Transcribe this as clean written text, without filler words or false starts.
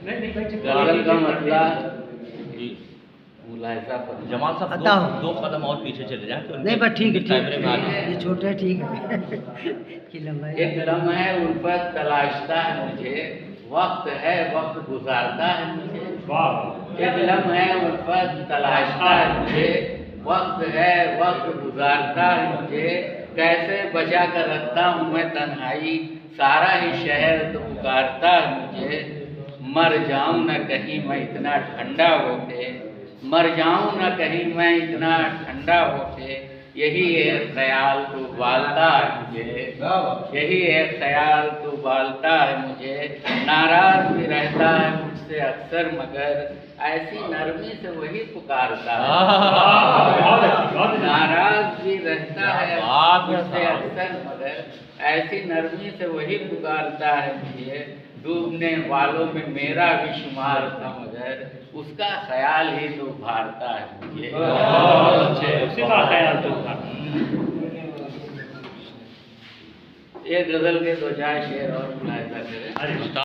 गजल का मतलब मुलाहिजा पर जमाल साहब बताओ। दो कदम और पीछे चले जाएं तो नहीं बस ठीक है, कैमरे में आ ठीक जाए। है, ये छोटा है, ठीक है कि लंबाई एक लम्हे उल्फत तलाशता है मुझे, वक्त है वक्त गुजारता है मुझे। एक लम्हे उल्फत तलाशता है मुझे, वक्त है वक्त गुजारता है मुझे। कैसे बचा कर रखता हूँ मैं तन्हाई, सारा ही शहर तो पुकारता है मुझे। मर जाऊं न कहीं मैं इतना ठंडा होके, मर जाऊं न कहीं मैं इतना ठंडा होके। यही एक ख्याल तू बालता है मुझे, यही एक ख्याल तू बालता है मुझे। नाराज भी रहता है मुझसे अक्सर मगर ऐसी नरमी से वही पुकारता है। नाराज भी रहता है मुझसे अक्सर मगर ऐसी नरमी से वही पुकारता है मुझे। डूबने वालों में मेरा भी शुमार था मगर उसका ख्याल ही तो उभारता है मुझे। उसी का ख्याल तो था। ये गजल के दो चार शेर और मुलाहिजा करें। अरे